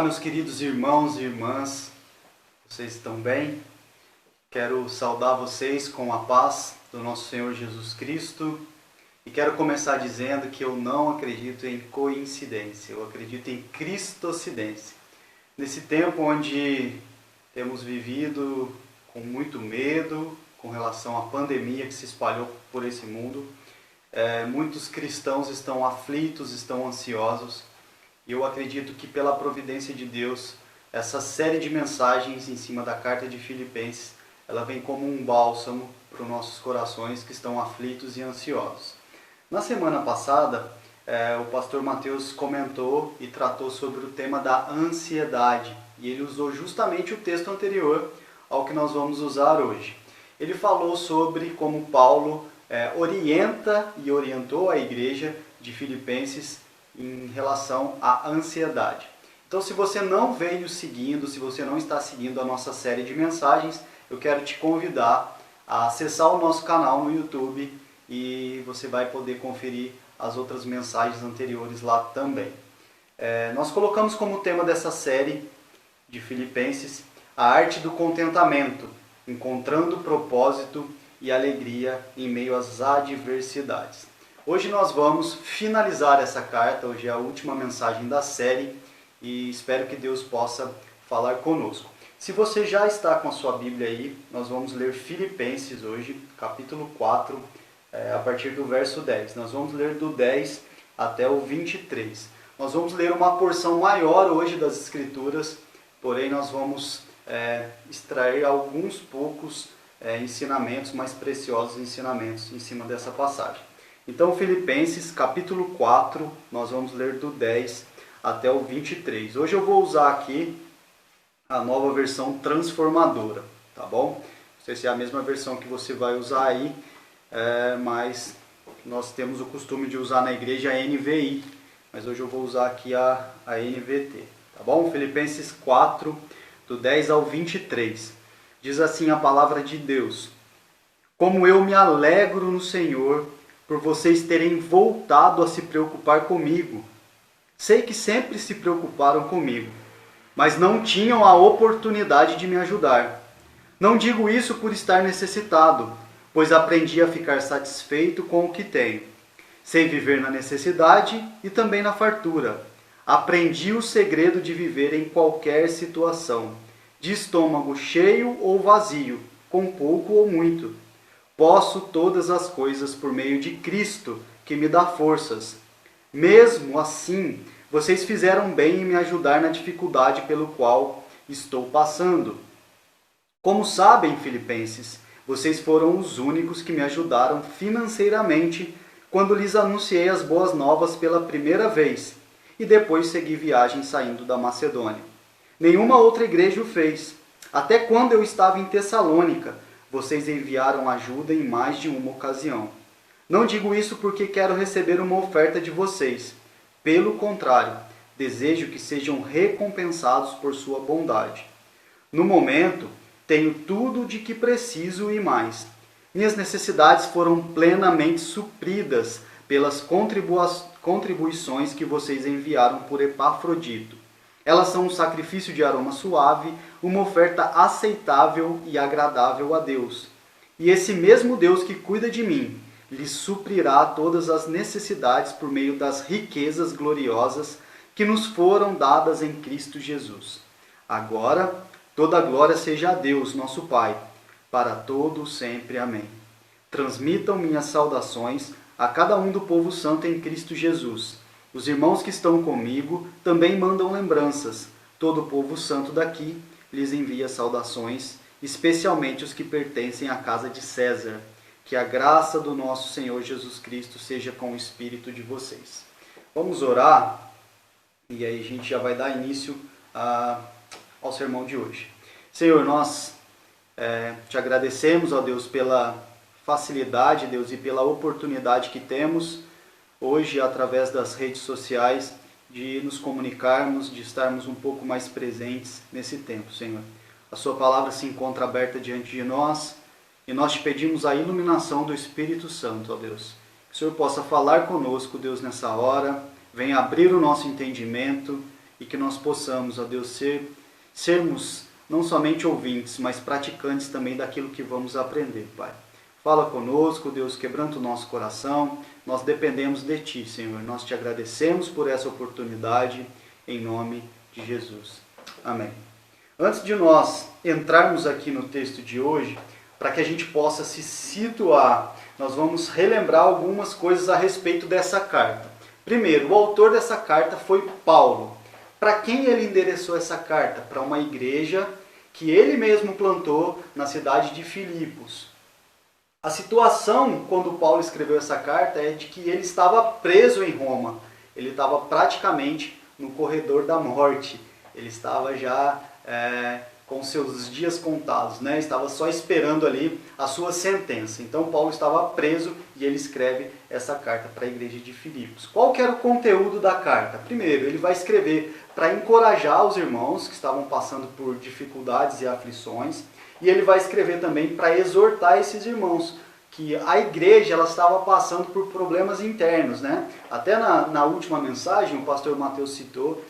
meus queridos irmãos e irmãs, vocês estão bem? Quero saudar vocês com a paz do nosso Senhor Jesus Cristo e quero começar dizendo que eu não acredito em coincidência, eu acredito em cristocidência. Nesse tempo onde temos vivido com muito medo com relação à pandemia que se espalhou por esse mundo, muitos cristãos estão aflitos, estão ansiosos. E eu acredito que pela providência de Deus, essa série de mensagens em cima da carta de Filipenses, ela vem como um bálsamo para os nossos corações que estão aflitos e ansiosos. Na semana passada, o pastor Mateus comentou e tratou sobre o tema da ansiedade. E ele usou justamente o texto anterior ao que nós vamos usar hoje. Ele falou sobre como Paulo orienta e orientou a igreja de Filipenses em relação à ansiedade. Então, se você não veio seguindo, se você não está seguindo a nossa série de mensagens, eu quero te convidar a acessar o nosso canal no YouTube e você vai poder conferir as outras mensagens anteriores lá também. Nós colocamos como tema dessa série de Filipenses a arte do contentamento, encontrando propósito e alegria em meio às adversidades. Hoje nós vamos finalizar essa carta, hoje é a última mensagem da série e espero que Deus possa falar conosco. Se você já está com a sua Bíblia aí, nós vamos ler Filipenses hoje, capítulo 4, a partir do verso 10. Nós vamos ler do 10 até o 23. Nós vamos ler uma porção maior hoje das Escrituras, porém nós vamos extrair alguns poucos ensinamentos, mais preciosos ensinamentos em cima dessa passagem. Então, Filipenses, capítulo 4, nós vamos ler do 10 até o 23. Hoje eu vou usar aqui a nova versão transformadora, tá bom? Não sei se é a mesma versão que você vai usar aí, mas nós temos o costume de usar na igreja a NVI, mas hoje eu vou usar aqui a NVT, tá bom? Filipenses 4, do 10 ao 23. Diz assim a palavra de Deus: Como eu me alegro no Senhor por vocês terem voltado a se preocupar comigo. Sei que sempre se preocuparam comigo, mas não tinham a oportunidade de me ajudar. Não digo isso por estar necessitado, pois aprendi a ficar satisfeito com o que tenho. Sei viver na necessidade e também na fartura. Aprendi o segredo de viver em qualquer situação, de estômago cheio ou vazio, com pouco ou muito. Posso todas as coisas por meio de Cristo, que me dá forças. Mesmo assim, vocês fizeram bem em me ajudar na dificuldade pelo qual estou passando. Como sabem, Filipenses, vocês foram os únicos que me ajudaram financeiramente quando lhes anunciei as boas novas pela primeira vez e depois segui viagem saindo da Macedônia. Nenhuma outra igreja o fez. Até quando eu estava em Tessalônica, vocês enviaram ajuda em mais de uma ocasião. Não digo isso porque quero receber uma oferta de vocês. Pelo contrário, desejo que sejam recompensados por sua bondade. No momento, tenho tudo de que preciso e mais. Minhas necessidades foram plenamente supridas pelas contribuições que vocês enviaram por Epafrodito. Elas são um sacrifício de aroma suave, uma oferta aceitável e agradável a Deus. E esse mesmo Deus que cuida de mim, lhes suprirá todas as necessidades por meio das riquezas gloriosas que nos foram dadas em Cristo Jesus. Agora, toda a glória seja a Deus, nosso Pai, para todo sempre. Amém. Transmitam minhas saudações a cada um do povo santo em Cristo Jesus. Os irmãos que estão comigo também mandam lembranças. Todo o povo santo daqui lhes envia saudações, especialmente os que pertencem à casa de César. Que a graça do nosso Senhor Jesus Cristo seja com o espírito de vocês. Vamos orar e aí a gente já vai dar início ao sermão de hoje. Senhor, nós te agradecemos, ó Deus, pela facilidade, Deus, e pela oportunidade que temos hoje, através das redes sociais, de nos comunicarmos, de estarmos um pouco mais presentes nesse tempo, Senhor. A sua palavra se encontra aberta diante de nós e nós te pedimos a iluminação do Espírito Santo, ó Deus. Que o Senhor possa falar conosco, Deus, nessa hora, venha abrir o nosso entendimento e que nós possamos, ó Deus, sermos não somente ouvintes, mas praticantes também daquilo que vamos aprender, Pai. Fala conosco, Deus, quebranta o nosso coração. Nós dependemos de Ti, Senhor. Nós Te agradecemos por essa oportunidade, em nome de Jesus. Amém. Antes de nós entrarmos aqui no texto de hoje, para que a gente possa se situar, nós vamos relembrar algumas coisas a respeito dessa carta. Primeiro, o autor dessa carta foi Paulo. Para quem ele endereçou essa carta? Para uma igreja que ele mesmo plantou na cidade de Filipos. A situação, quando Paulo escreveu essa carta, é de que ele estava preso em Roma. Ele estava praticamente no corredor da morte. Ele estava já com seus dias contados, né? Estava só esperando ali a sua sentença. Então Paulo estava preso e ele escreve essa carta para a igreja de Filipos. Qual que era o conteúdo da carta? Primeiro, ele vai escrever para encorajar os irmãos que estavam passando por dificuldades e aflições, e ele vai escrever também para exortar esses irmãos, que a igreja ela estava passando por problemas internos, né? Até na última mensagem, o pastor Mateus citou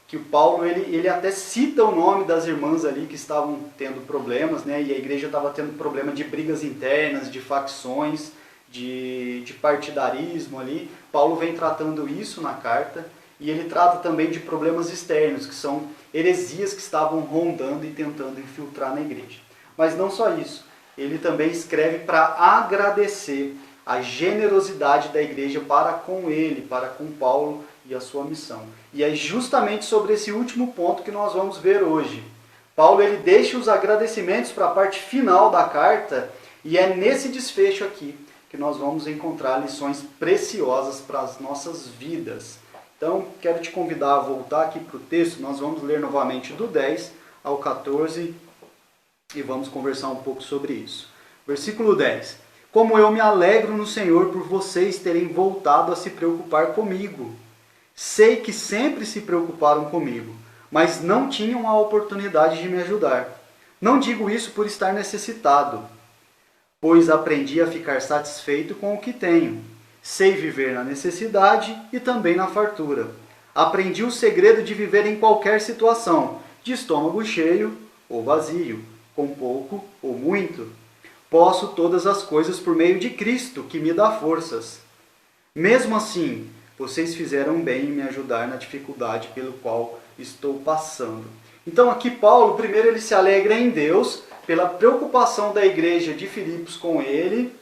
que o Paulo ele até cita o nome das irmãs ali que estavam tendo problemas, né? E a igreja estava tendo problema de brigas internas, de facções, de partidarismo ali. Paulo vem tratando isso na carta, e ele trata também de problemas externos, que são heresias que estavam rondando e tentando infiltrar na igreja. Mas não só isso, ele também escreve para agradecer a generosidade da igreja para com ele, para com Paulo e a sua missão. E é justamente sobre esse último ponto que nós vamos ver hoje. Paulo ele deixa os agradecimentos para a parte final da carta, e é nesse desfecho aqui que nós vamos encontrar lições preciosas para as nossas vidas. Então, quero te convidar a voltar aqui para o texto. Nós vamos ler novamente do 10 ao 14 e vamos conversar um pouco sobre isso. Versículo 10. Como eu me alegro no Senhor por vocês terem voltado a se preocupar comigo. Sei que sempre se preocuparam comigo, mas não tinham a oportunidade de me ajudar. Não digo isso por estar necessitado, pois aprendi a ficar satisfeito com o que tenho. Sei viver na necessidade e também na fartura. Aprendi o segredo de viver em qualquer situação, de estômago cheio ou vazio, com pouco ou muito. Posso todas as coisas por meio de Cristo, que me dá forças. Mesmo assim, vocês fizeram bem em me ajudar na dificuldade pelo qual estou passando. Então aqui Paulo, primeiro ele se alegra em Deus, pela preocupação da igreja de Filipos com ele,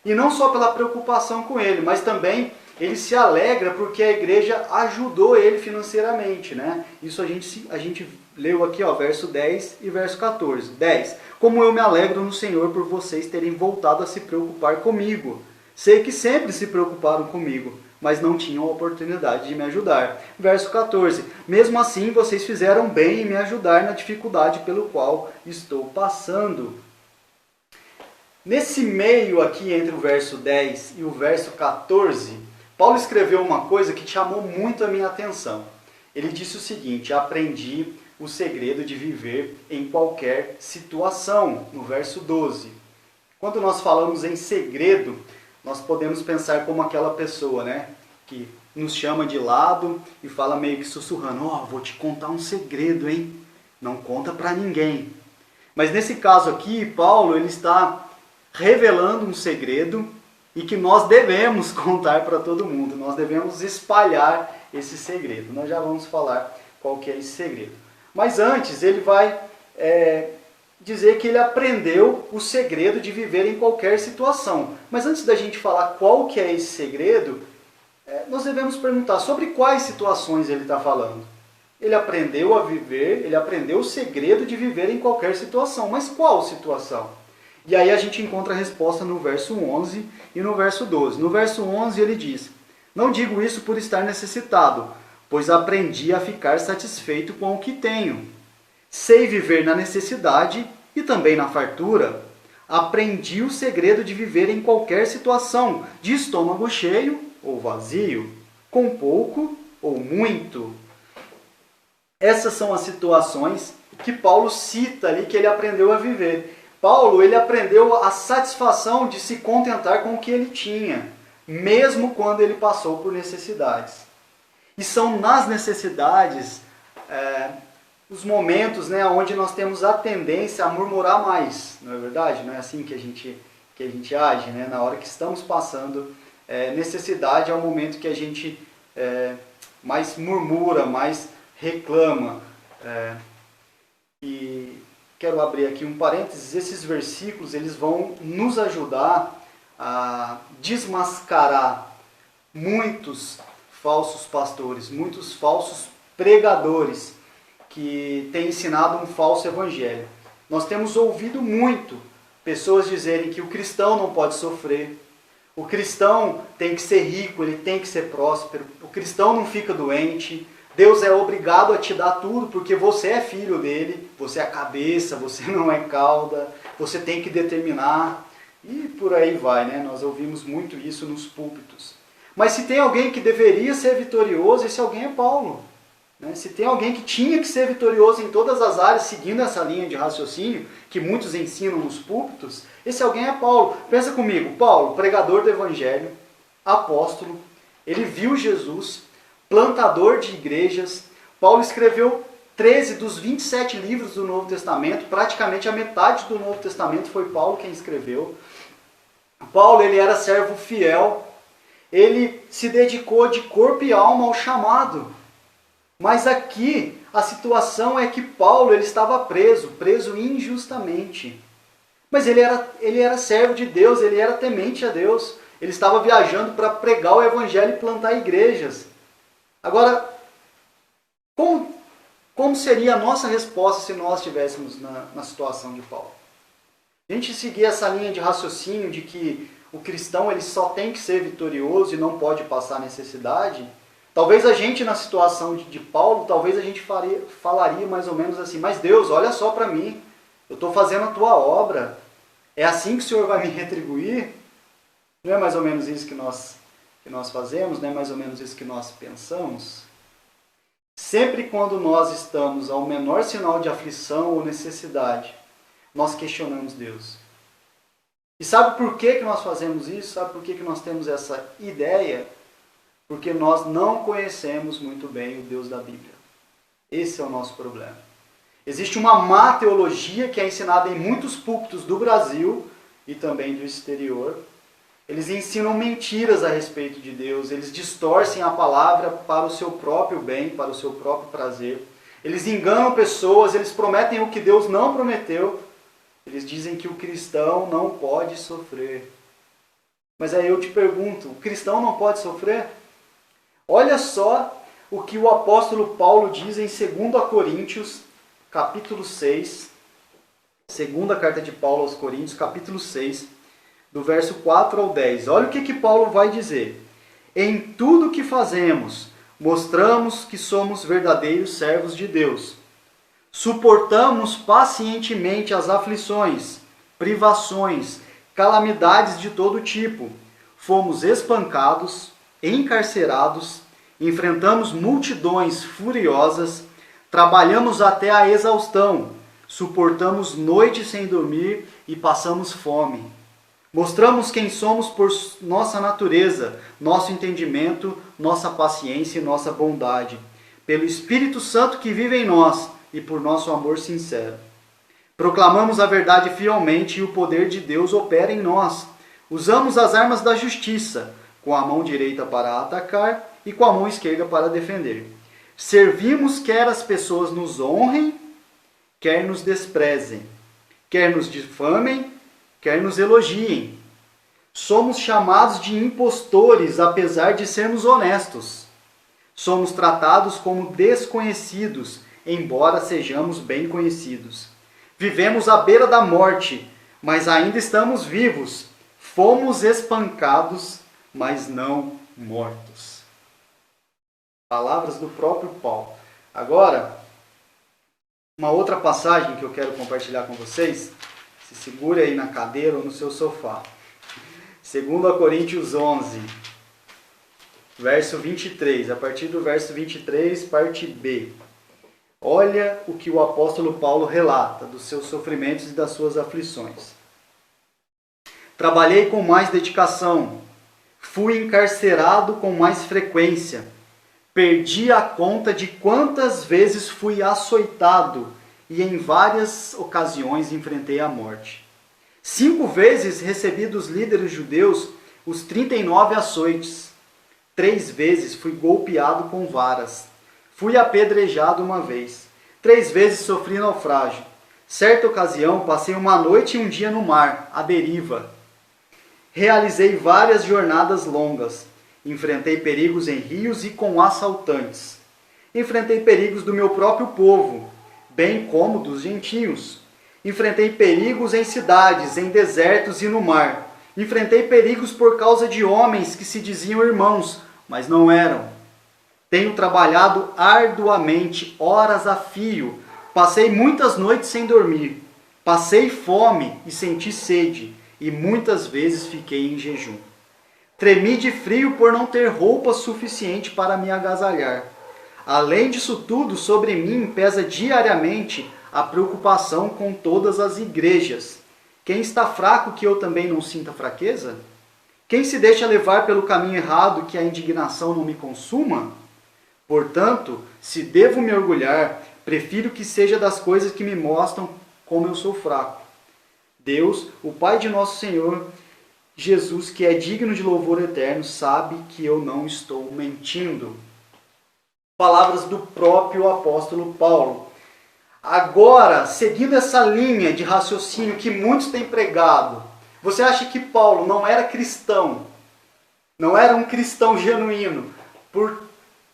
e não só pela preocupação com ele, mas também ele se alegra porque a igreja ajudou ele financeiramente, né? Isso a gente leu aqui, ó, verso 10 e verso 14. 10. Como eu me alegro no Senhor por vocês terem voltado a se preocupar comigo. Sei que sempre se preocuparam comigo, mas não tinham a oportunidade de me ajudar. Verso 14. Mesmo assim, vocês fizeram bem em me ajudar na dificuldade pelo qual estou passando. Nesse meio aqui, entre o verso 10 e o verso 14, Paulo escreveu uma coisa que chamou muito a minha atenção. Ele disse o seguinte: aprendi o segredo de viver em qualquer situação, no verso 12. Quando nós falamos em segredo, nós podemos pensar como aquela pessoa, né, que nos chama de lado e fala meio que sussurrando: ó, vou te contar um segredo, hein? Não conta para ninguém. Mas nesse caso aqui, Paulo ele está revelando um segredo e que nós devemos contar para todo mundo. Nós devemos espalhar esse segredo. Nós já vamos falar qual que é esse segredo. Mas antes ele vai dizer que ele aprendeu o segredo de viver em qualquer situação. Mas antes da gente falar qual que é esse segredo, nós devemos perguntar sobre quais situações ele está falando. Ele aprendeu a viver, ele aprendeu o segredo de viver em qualquer situação. Mas qual situação? E aí a gente encontra a resposta no verso 11 e no verso 12. No verso 11 ele diz: não digo isso por estar necessitado, pois aprendi a ficar satisfeito com o que tenho. Sei viver na necessidade e também na fartura. Aprendi o segredo de viver em qualquer situação, de estômago cheio ou vazio, com pouco ou muito. Essas são as situações que Paulo cita ali que ele aprendeu a viver. Paulo ele aprendeu a satisfação de se contentar com o que ele tinha, mesmo quando ele passou por necessidades. E são nas necessidades, os momentos, né, onde nós temos a tendência a murmurar mais, não é verdade? Não é assim que a gente age, né? Na hora que estamos passando necessidade, é o momento que a gente mais murmura, mais reclama. E quero abrir aqui um parênteses. Esses versículos eles vão nos ajudar a desmascarar muitos falsos pastores, muitos falsos pregadores que têm ensinado um falso evangelho. Nós temos ouvido muito pessoas dizerem que o cristão não pode sofrer, o cristão tem que ser rico, ele tem que ser próspero, o cristão não fica doente, Deus é obrigado a te dar tudo porque você é filho dele, você é a cabeça, você não é cauda, você tem que determinar, e por aí vai, né? Nós ouvimos muito isso nos púlpitos. Mas se tem alguém que deveria ser vitorioso, esse alguém é Paulo. Né? Se tem alguém que tinha que ser vitorioso em todas as áreas, seguindo essa linha de raciocínio, que muitos ensinam nos púlpitos, esse alguém é Paulo. Pensa comigo, Paulo, pregador do evangelho, apóstolo, ele viu Jesus, plantador de igrejas. Paulo escreveu 13 dos 27 livros do Novo Testamento, praticamente a metade do Novo Testamento foi Paulo quem escreveu. Paulo, ele era servo fiel, ele se dedicou de corpo e alma ao chamado. Mas aqui a situação é que Paulo ele estava preso injustamente. Mas ele era servo de Deus, ele era temente a Deus. Ele estava viajando para pregar o evangelho e plantar igrejas. Agora, como seria a nossa resposta se nós estivéssemos na situação de Paulo? A gente seguir essa linha de raciocínio de que o cristão ele só tem que ser vitorioso e não pode passar necessidade. Talvez a gente, na situação de Paulo, talvez a gente falaria mais ou menos assim, mas Deus, olha só para mim, eu estou fazendo a tua obra, é assim que o Senhor vai me retribuir? Não é mais ou menos isso que nós fazemos, não é mais ou menos isso que nós pensamos? Sempre quando nós estamos ao menor sinal de aflição ou necessidade, nós questionamos Deus. E sabe por que nós fazemos isso? Sabe por que nós temos essa ideia? Porque nós não conhecemos muito bem o Deus da Bíblia. Esse é o nosso problema. Existe uma má teologia que é ensinada em muitos púlpitos do Brasil e também do exterior. Eles ensinam mentiras a respeito de Deus, eles distorcem a palavra para o seu próprio bem, para o seu próprio prazer. Eles enganam pessoas, eles prometem o que Deus não prometeu. Eles dizem que o cristão não pode sofrer. Mas aí eu te pergunto, o cristão não pode sofrer? Olha só o que o apóstolo Paulo diz em 2 Coríntios, capítulo 6. Segunda carta de Paulo aos Coríntios, capítulo 6, do verso 4 ao 10. Olha o que Paulo vai dizer. Em tudo que fazemos, mostramos que somos verdadeiros servos de Deus. Suportamos pacientemente as aflições, privações, calamidades de todo tipo. Fomos espancados, encarcerados, enfrentamos multidões furiosas, trabalhamos até a exaustão, suportamos noites sem dormir e passamos fome. Mostramos quem somos por nossa natureza, nosso entendimento, nossa paciência e nossa bondade, pelo Espírito Santo que vive em nós e por nosso amor sincero. Proclamamos a verdade fielmente e o poder de Deus opera em nós. Usamos as armas da justiça, com a mão direita para atacar e com a mão esquerda para defender. Servimos quer as pessoas nos honrem, quer nos desprezem, quer nos difamem, quer nos elogiem. Somos chamados de impostores, apesar de sermos honestos. Somos tratados como desconhecidos, embora sejamos bem conhecidos. Vivemos à beira da morte, mas ainda estamos vivos. Fomos espancados, mas não mortos. Palavras do próprio Paulo. Agora, uma outra passagem que eu quero compartilhar com vocês. Se segure aí na cadeira ou no seu sofá. 2 Coríntios 11, verso 23. A partir do verso 23, parte B. Olha o que o apóstolo Paulo relata dos seus sofrimentos e das suas aflições. Trabalhei com mais dedicação. Fui encarcerado com mais frequência. Perdi a conta de quantas vezes fui açoitado e em várias ocasiões enfrentei a morte. 5 vezes recebi dos líderes judeus os 39 açoites. 3 vezes fui golpeado com varas. Fui apedrejado uma vez. 3 vezes sofri naufrágio. Certa ocasião passei uma noite e um dia no mar, à deriva. Realizei várias jornadas longas. Enfrentei perigos em rios e com assaltantes. Enfrentei perigos do meu próprio povo, bem como dos gentios. Enfrentei perigos em cidades, em desertos e no mar. Enfrentei perigos por causa de homens que se diziam irmãos, mas não eram. Tenho trabalhado arduamente, horas a fio. Passei muitas noites sem dormir. Passei fome e senti sede, e muitas vezes fiquei em jejum. Tremi de frio por não ter roupa suficiente para me agasalhar. Além disso tudo, sobre mim pesa diariamente a preocupação com todas as igrejas. Quem está fraco que eu também não sinta fraqueza? Quem se deixa levar pelo caminho errado que a indignação não me consuma? Portanto, se devo me orgulhar, prefiro que seja das coisas que me mostram como eu sou fraco. Deus, o Pai de nosso Senhor Jesus, que é digno de louvor eterno, sabe que eu não estou mentindo. Palavras do próprio apóstolo Paulo. Agora, seguindo essa linha de raciocínio que muitos têm pregado, você acha que Paulo não era cristão? Não era um cristão genuíno por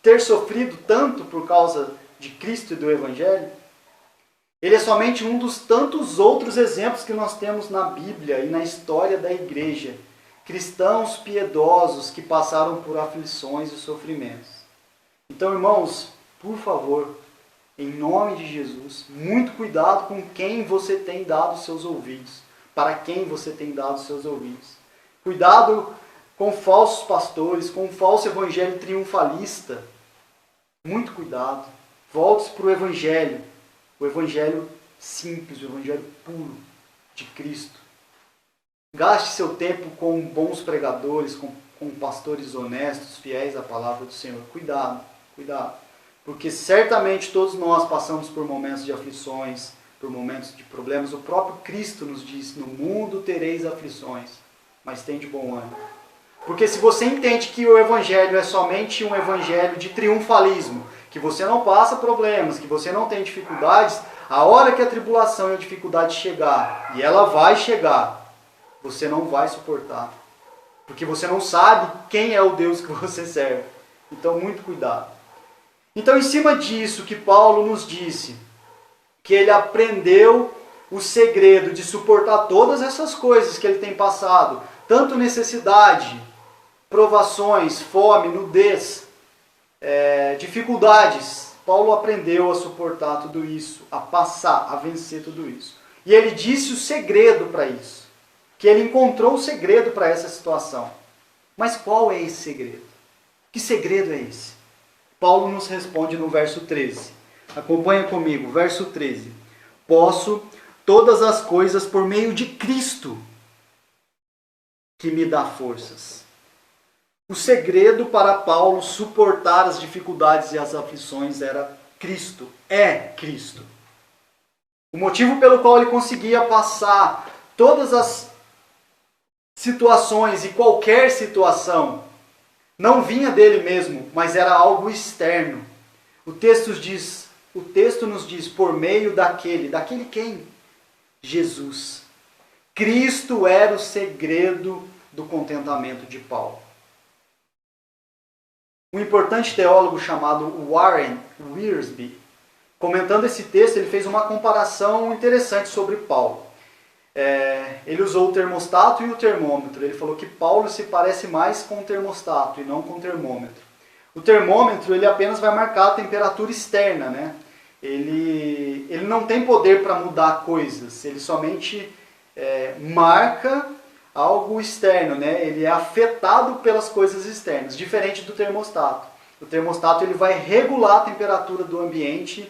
ter sofrido tanto por causa de Cristo e do Evangelho? Ele é somente um dos tantos outros exemplos que nós temos na Bíblia e na história da igreja. Cristãos piedosos que passaram por aflições e sofrimentos. Então, irmãos, por favor, em nome de Jesus, muito cuidado com quem você tem dado seus ouvidos. Para quem você tem dado seus ouvidos. Cuidado com falsos pastores, com o falso evangelho triunfalista. Muito cuidado. Volte-se para o evangelho. O evangelho simples, o evangelho puro de Cristo. Gaste seu tempo com bons pregadores, com pastores honestos, fiéis à palavra do Senhor. Cuidado, cuidado. Porque certamente todos nós passamos por momentos de aflições, por momentos de problemas. O próprio Cristo nos diz, no mundo tereis aflições, mas tem de bom ânimo. Porque se você entende que o evangelho é somente um evangelho de triunfalismo, que você não passa problemas, que você não tem dificuldades, a hora que a tribulação e a dificuldade chegar, e ela vai chegar, você não vai suportar. Porque você não sabe quem é o Deus que você serve. Então, muito cuidado. Então, em cima disso que Paulo nos disse, que ele aprendeu o segredo de suportar todas essas coisas que ele tem passado, tanto necessidade, provações, fome, nudez, dificuldades. Paulo aprendeu a suportar tudo isso, a passar, a vencer tudo isso. E ele disse o segredo para isso, que ele encontrou o segredo para essa situação. Mas qual é esse segredo? Que segredo é esse? Paulo nos responde no verso 13. Acompanha comigo, verso 13. Posso todas as coisas por meio de Cristo, que me dá forças. O segredo para Paulo suportar as dificuldades e as aflições era Cristo, é Cristo. O motivo pelo qual ele conseguia passar todas as situações e qualquer situação não vinha dele mesmo, mas era algo externo. O texto nos diz por meio daquele quem? Jesus. Cristo era o segredo do contentamento de Paulo. Um importante teólogo chamado Warren Wiersbe, comentando esse texto, ele fez uma comparação interessante sobre Paulo. Ele usou o termostato e o termômetro. Ele falou que Paulo se parece mais com o termostato e não com o termômetro. O termômetro ele apenas vai marcar a temperatura externa, né? Ele não tem poder para mudar coisas, ele somente marca algo externo, né? Ele é afetado pelas coisas externas, diferente do termostato. O termostato ele vai regular a temperatura do ambiente,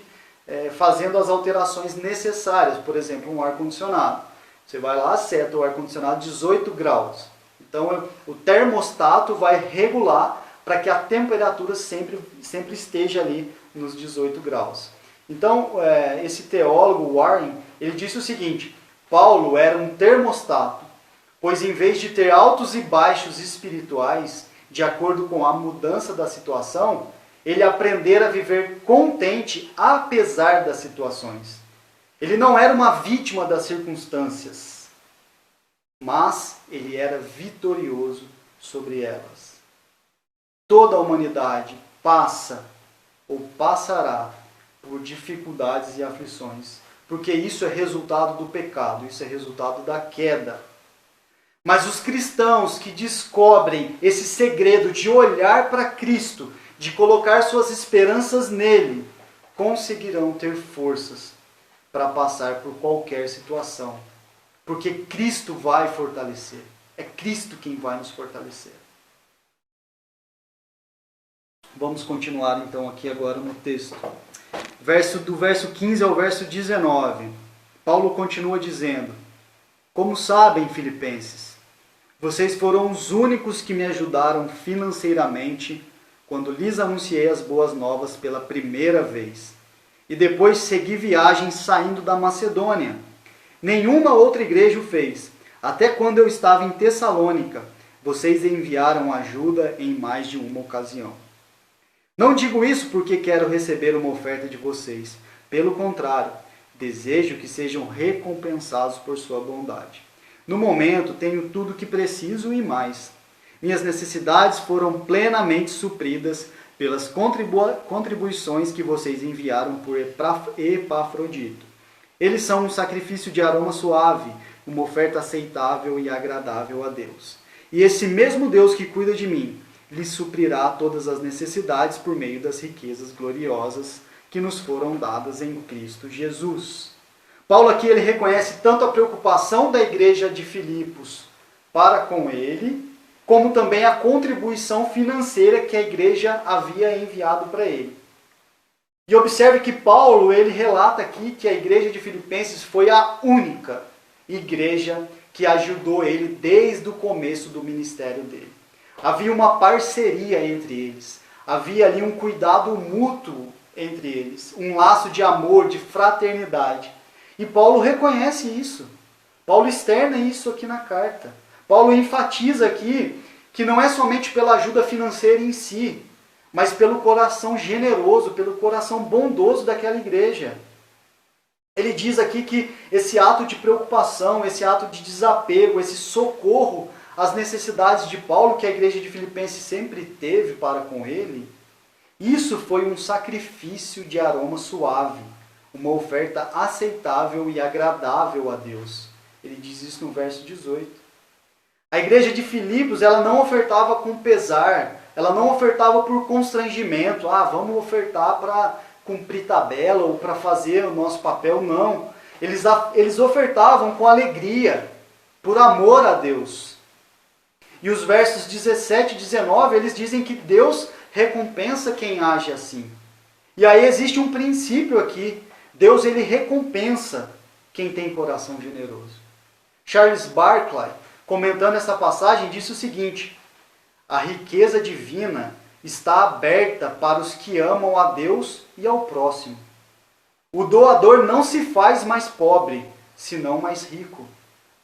fazendo as alterações necessárias. Por exemplo, um ar-condicionado. Você vai lá, seta o ar-condicionado 18 graus. Então, o termostato vai regular para que a temperatura sempre esteja ali nos 18 graus. Então, esse teólogo Warren, ele disse o seguinte: Paulo era um termostato, pois em vez de ter altos e baixos espirituais, de acordo com a mudança da situação, ele aprendera a viver contente apesar das situações. Ele não era uma vítima das circunstâncias, mas ele era vitorioso sobre elas. Toda a humanidade passa ou passará por dificuldades e aflições, porque isso é resultado do pecado, isso é resultado da queda. Mas os cristãos que descobrem esse segredo de olhar para Cristo, de colocar suas esperanças nele, conseguirão ter forças para passar por qualquer situação, porque Cristo vai fortalecer. É Cristo quem vai nos fortalecer. Vamos continuar então aqui agora no texto. Do verso 15 ao verso 19, Paulo continua dizendo: Como sabem, filipenses, vocês foram os únicos que me ajudaram financeiramente quando lhes anunciei as boas novas pela primeira vez. E depois segui viagem saindo da Macedônia. Nenhuma outra igreja o fez. Até quando eu estava em Tessalônica, vocês enviaram ajuda em mais de uma ocasião. Não digo isso porque quero receber uma oferta de vocês. Pelo contrário, desejo que sejam recompensados por sua bondade. No momento, tenho tudo o que preciso e mais. Minhas necessidades foram plenamente supridas pelas contribuições que vocês enviaram por Epafrodito. Eles são um sacrifício de aroma suave, uma oferta aceitável e agradável a Deus. E esse mesmo Deus que cuida de mim, lhes suprirá todas as necessidades por meio das riquezas gloriosas que nos foram dadas em Cristo Jesus. Paulo aqui ele reconhece tanto a preocupação da igreja de Filipos para com ele, como também a contribuição financeira que a igreja havia enviado para ele. E observe que Paulo ele relata aqui que a igreja de Filipenses foi a única igreja que ajudou ele desde o começo do ministério dele. Havia uma parceria entre eles, havia ali um cuidado mútuo entre eles, um laço de amor, de fraternidade. E Paulo reconhece isso. Paulo externa isso aqui na carta. Paulo enfatiza aqui que não é somente pela ajuda financeira em si, mas pelo coração generoso, pelo coração bondoso daquela igreja. Ele diz aqui que esse ato de preocupação, esse ato de desapego, esse socorro às necessidades de Paulo, que a igreja de Filipenses sempre teve para com ele, isso foi um sacrifício de aroma suave, uma oferta aceitável e agradável a Deus. Ele diz isso no verso 18. A igreja de Filipos, ela não ofertava com pesar, ela não ofertava por constrangimento, vamos ofertar para cumprir tabela ou para fazer o nosso papel, não. Eles ofertavam com alegria, por amor a Deus. E os versos 17 e 19, eles dizem que Deus recompensa quem age assim. E aí existe um princípio aqui. Deus ele recompensa quem tem coração generoso. Charles Barclay, comentando essa passagem, disse o seguinte: a riqueza divina está aberta para os que amam a Deus e ao próximo. O doador não se faz mais pobre, senão mais rico,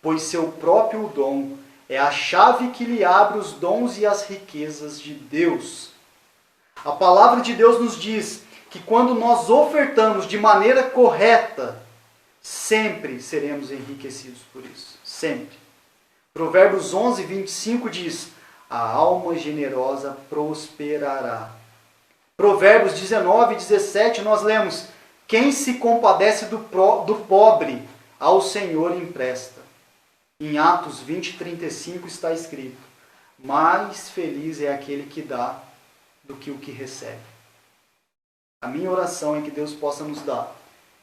pois seu próprio dom é a chave que lhe abre os dons e as riquezas de Deus. A palavra de Deus nos diz que quando nós ofertamos de maneira correta, sempre seremos enriquecidos por isso. Sempre. Provérbios 11, 25 diz: a alma generosa prosperará. Provérbios 19, 17 nós lemos: quem se compadece do pobre, ao Senhor empresta. Em Atos 20, 35 está escrito: mais feliz é aquele que dá do que o que recebe. A minha oração é que Deus possa nos dar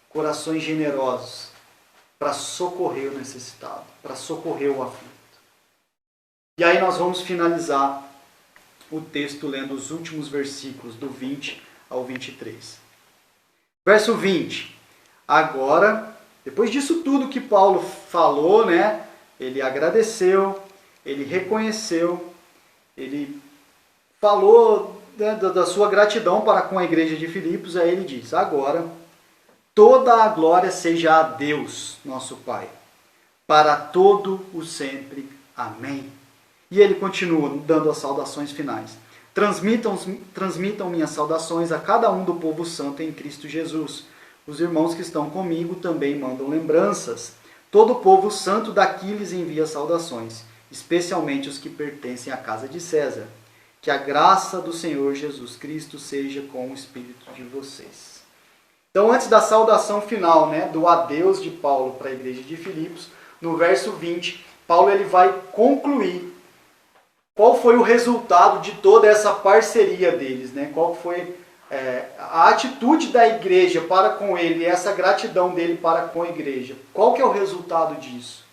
corações generosos para socorrer o necessitado, para socorrer o aflito. E aí nós vamos finalizar o texto lendo os últimos versículos, do 20 ao 23. Verso 20. Agora, depois disso tudo que Paulo falou, ele agradeceu, ele reconheceu, ele falou, né, da sua gratidão para com a igreja de Filipos, aí ele diz: agora toda a glória seja a Deus, nosso Pai, para todo o sempre. Amém. E ele continua dando as saudações finais. Transmitam minhas saudações a cada um do povo santo em Cristo Jesus. Os irmãos que estão comigo também mandam lembranças. Todo o povo santo daqui lhes envia saudações, especialmente os que pertencem à casa de César. Que a graça do Senhor Jesus Cristo seja com o espírito de vocês. Então, antes da saudação final, né, do adeus de Paulo para a igreja de Filipos, no verso 20, Paulo ele vai concluir qual foi o resultado de toda essa parceria deles, né? Qual foi a atitude da igreja para com ele, essa gratidão dele para com a igreja. Qual que é o resultado disso?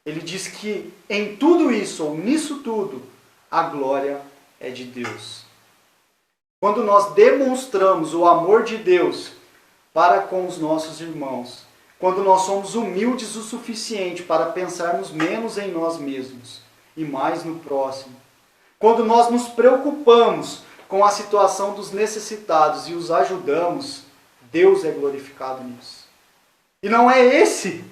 Ele diz que em tudo isso, ou nisso tudo, a glória é de Deus. Quando nós demonstramos o amor de Deus para com os nossos irmãos, quando nós somos humildes o suficiente para pensarmos menos em nós mesmos e mais no próximo, quando nós nos preocupamos com a situação dos necessitados e os ajudamos, Deus é glorificado nisso. E não é esse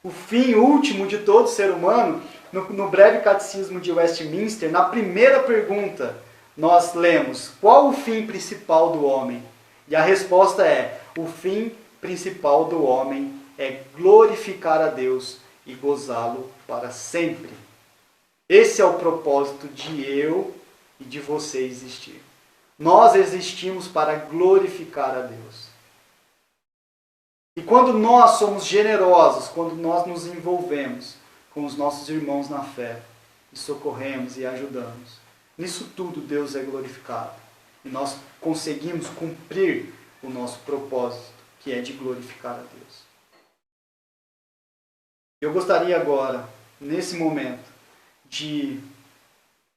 o fim último de todo ser humano? No breve catecismo de Westminster, na primeira pergunta, nós lemos: qual o fim principal do homem? E a resposta é: o fim principal do homem é glorificar a Deus e gozá-lo para sempre. Esse é o propósito de eu e de você existir. Nós existimos para glorificar a Deus. E quando nós somos generosos, quando nós nos envolvemos com os nossos irmãos na fé, e socorremos e ajudamos, nisso tudo Deus é glorificado. E nós conseguimos cumprir o nosso propósito, que é de glorificar a Deus. Eu gostaria agora, nesse momento, de,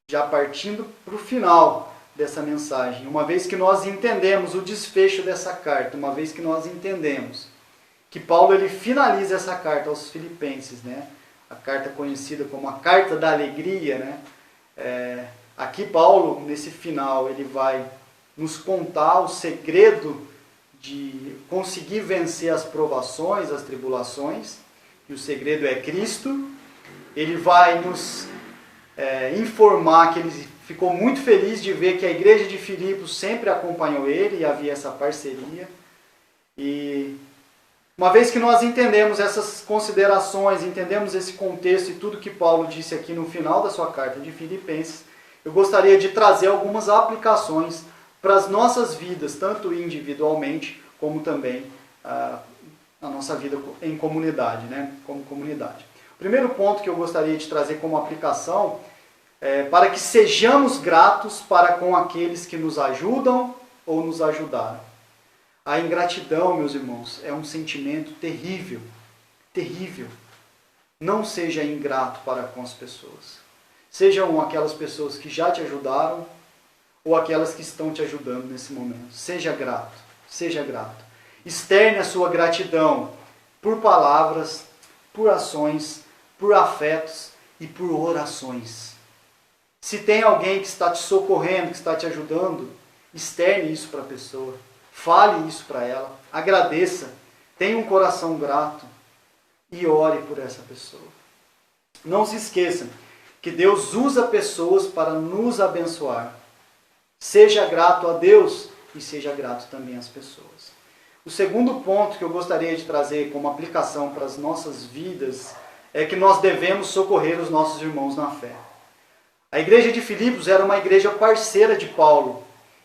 já partindo para o final dessa mensagem, uma vez que nós entendemos o desfecho dessa carta, uma vez que nós entendemos que Paulo ele finaliza essa carta aos Filipenses, né? A carta conhecida como a Carta da Alegria, né? Aqui Paulo, nesse final, ele vai nos contar o segredo de conseguir vencer as provações, as tribulações, e o segredo é Cristo. Ele vai nos informar que ele ficou muito feliz de ver que a igreja de Filipos sempre acompanhou ele e havia essa parceria. E uma vez que nós entendemos essas considerações, entendemos esse contexto e tudo que Paulo disse aqui no final da sua carta de Filipenses, eu gostaria de trazer algumas aplicações para as nossas vidas, tanto individualmente como também a nossa vida em comunidade, né? Como comunidade. O primeiro ponto que eu gostaria de trazer como aplicação é para que sejamos gratos para com aqueles que nos ajudam ou nos ajudaram. A ingratidão, meus irmãos, é um sentimento terrível, terrível. Não seja ingrato para com as pessoas. Sejam aquelas pessoas que já te ajudaram ou aquelas que estão te ajudando nesse momento. Seja grato, seja grato. Externe a sua gratidão por palavras, por ações, por afetos e por orações. Se tem alguém que está te socorrendo, que está te ajudando, externe isso para a pessoa. Fale isso para ela, agradeça, tenha um coração grato e ore por essa pessoa. Não se esqueçam que Deus usa pessoas para nos abençoar. Seja grato a Deus e seja grato também às pessoas. O segundo ponto que eu gostaria de trazer como aplicação para as nossas vidas é que nós devemos socorrer os nossos irmãos na fé. A igreja de Filipos era uma igreja parceira de Paulo.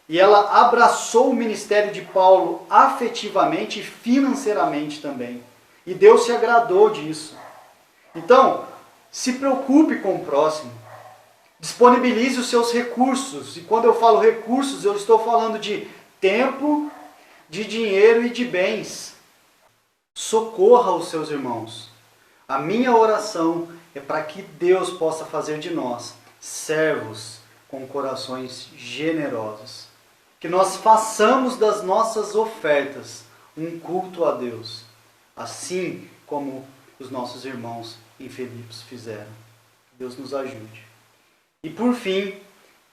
E ela abraçou o ministério de Paulo afetivamente e financeiramente também. E Deus se agradou disso. Então, se preocupe com o próximo. Disponibilize os seus recursos. E quando eu falo recursos, eu estou falando de tempo, de dinheiro e de bens. Socorra os seus irmãos. A minha oração é para que Deus possa fazer de nós servos com corações generosos. Que nós façamos das nossas ofertas um culto a Deus, assim como os nossos irmãos em Filipos fizeram. Deus nos ajude. E por fim,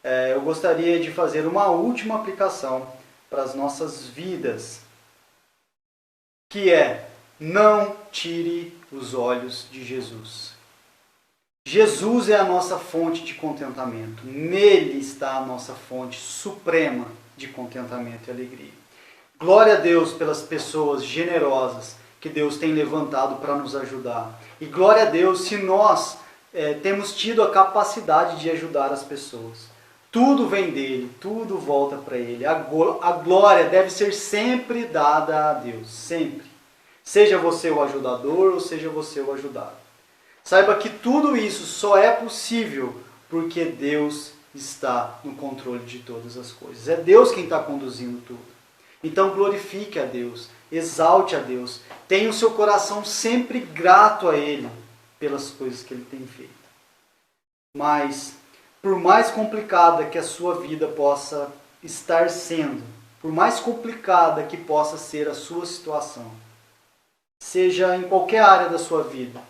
eu gostaria de fazer uma última aplicação para as nossas vidas, que é: não tire os olhos de Jesus. Jesus é a nossa fonte de contentamento. Nele está a nossa fonte suprema de contentamento e alegria. Glória a Deus pelas pessoas generosas que Deus tem levantado para nos ajudar. E glória a Deus se nós temos tido a capacidade de ajudar as pessoas. Tudo vem dele, tudo volta para ele. A glória deve ser sempre dada a Deus, sempre. Seja você o ajudador ou seja você o ajudado. Saiba que tudo isso só é possível porque Deus está no controle de todas as coisas. É Deus quem está conduzindo tudo. Então glorifique a Deus, exalte a Deus. Tenha o seu coração sempre grato a Ele pelas coisas que Ele tem feito. Mas, por mais complicada que a sua vida possa estar sendo, por mais complicada que possa ser a sua situação, seja em qualquer área da sua vida,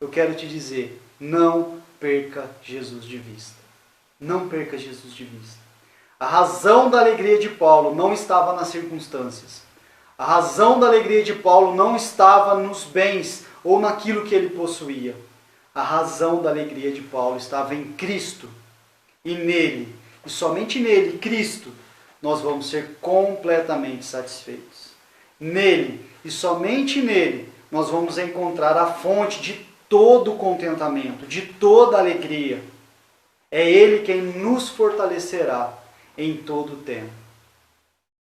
eu quero te dizer, não perca Jesus de vista. Não perca Jesus de vista. A razão da alegria de Paulo não estava nas circunstâncias. A razão da alegria de Paulo não estava nos bens ou naquilo que ele possuía. A razão da alegria de Paulo estava em Cristo. E nele, e somente nele, Cristo, nós vamos ser completamente satisfeitos. Nele, e somente nele, nós vamos encontrar a fonte de todo o contentamento, de toda a alegria. É Ele quem nos fortalecerá em todo o tempo.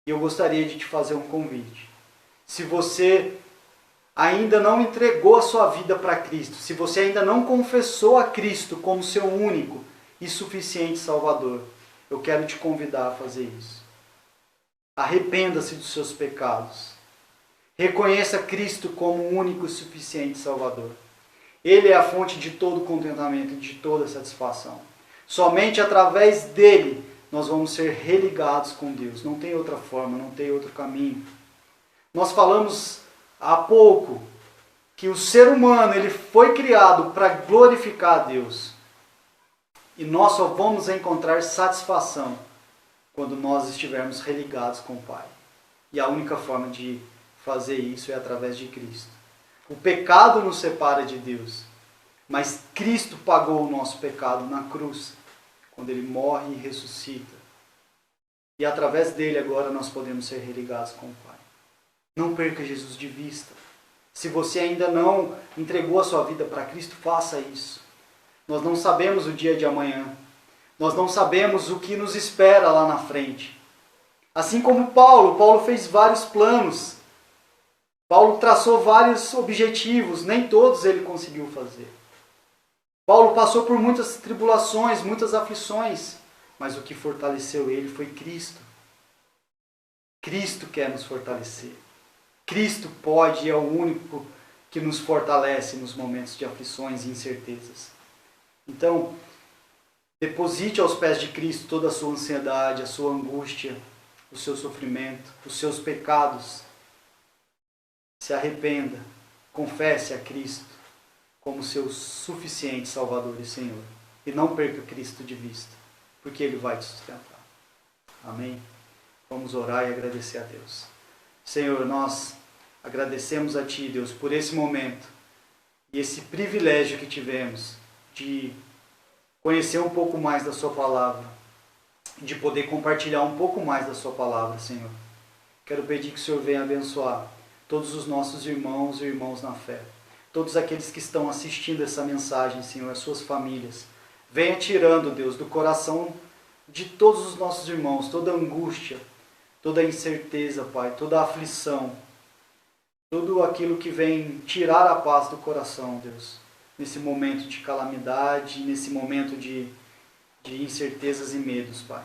E eu gostaria de te fazer um convite. Se você ainda não entregou a sua vida para Cristo, se você ainda não confessou a Cristo como seu único e suficiente Salvador, eu quero te convidar a fazer isso. Arrependa-se dos seus pecados. Reconheça Cristo como o único e suficiente Salvador. Ele é a fonte de todo contentamento e de toda satisfação. Somente através dele nós vamos ser religados com Deus. Não tem outra forma, não tem outro caminho. Nós falamos há pouco que o ser humano ele foi criado para glorificar a Deus. E nós só vamos encontrar satisfação quando nós estivermos religados com o Pai. E a única forma de fazer isso é através de Cristo. O pecado nos separa de Deus, mas Cristo pagou o nosso pecado na cruz, quando Ele morre e ressuscita. E através dele agora nós podemos ser religados com o Pai. Não perca Jesus de vista. Se você ainda não entregou a sua vida para Cristo, faça isso. Nós não sabemos o dia de amanhã. Nós não sabemos o que nos espera lá na frente. Assim como Paulo fez vários planos. Paulo traçou vários objetivos, nem todos ele conseguiu fazer. Paulo passou por muitas tribulações, muitas aflições, mas o que fortaleceu ele foi Cristo. Cristo quer nos fortalecer. Cristo pode e é o único que nos fortalece nos momentos de aflições e incertezas. Então, deposite aos pés de Cristo toda a sua ansiedade, a sua angústia, o seu sofrimento, os seus pecados. Se arrependa, confesse a Cristo como seu suficiente Salvador e Senhor. E não perca Cristo de vista, porque Ele vai te sustentar. Amém? Vamos orar e agradecer a Deus. Senhor, nós agradecemos a Ti, Deus, por esse momento e esse privilégio que tivemos de conhecer um pouco mais da Sua Palavra, de poder compartilhar um pouco mais da Sua Palavra, Senhor. Quero pedir que o Senhor venha abençoar todos os nossos irmãos e irmãos na fé, todos aqueles que estão assistindo essa mensagem, Senhor, as suas famílias. Venha tirando, Deus, do coração de todos os nossos irmãos toda angústia, toda incerteza, Pai, toda aflição, tudo aquilo que vem tirar a paz do coração, Deus, nesse momento de calamidade, nesse momento de incertezas e medos, Pai.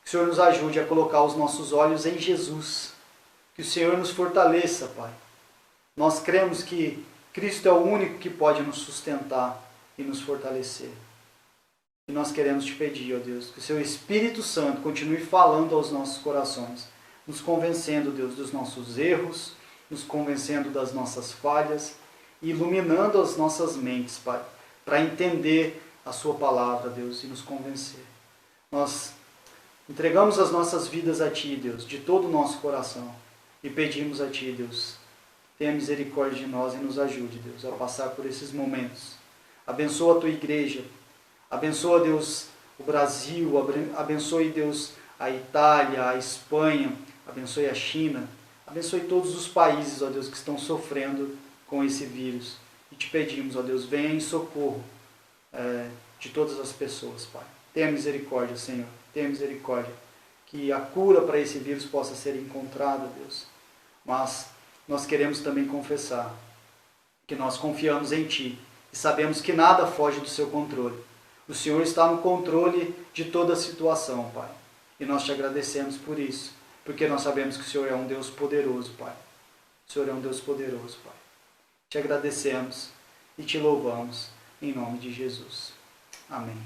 Que o Senhor nos ajude a colocar os nossos olhos em Jesus. Que o Senhor nos fortaleça, Pai. Nós cremos que Cristo é o único que pode nos sustentar e nos fortalecer. E nós queremos te pedir, ó Deus, que o Seu Espírito Santo continue falando aos nossos corações, nos convencendo, Deus, dos nossos erros, nos convencendo das nossas falhas e iluminando as nossas mentes, Pai, para entender a Sua palavra, Deus, e nos convencer. Nós entregamos as nossas vidas a Ti, Deus, de todo o nosso coração. E pedimos a Ti, Deus, tenha misericórdia de nós e nos ajude, Deus, a passar por esses momentos. Abençoa a Tua igreja. Abençoa, Deus, o Brasil. Abençoe, Deus, a Itália, a Espanha. Abençoe a China. Abençoe todos os países, ó Deus, que estão sofrendo com esse vírus. E te pedimos, ó Deus, venha em socorro de todas as pessoas, Pai. Tenha misericórdia, Senhor. Tenha misericórdia. Que a cura para esse vírus possa ser encontrada, Deus. Mas nós queremos também confessar que nós confiamos em Ti e sabemos que nada foge do Seu controle. O Senhor está no controle de toda a situação, Pai. E nós te agradecemos por isso, porque nós sabemos que o Senhor é um Deus poderoso, Pai. O Senhor é um Deus poderoso, Pai. Te agradecemos e te louvamos em nome de Jesus. Amém.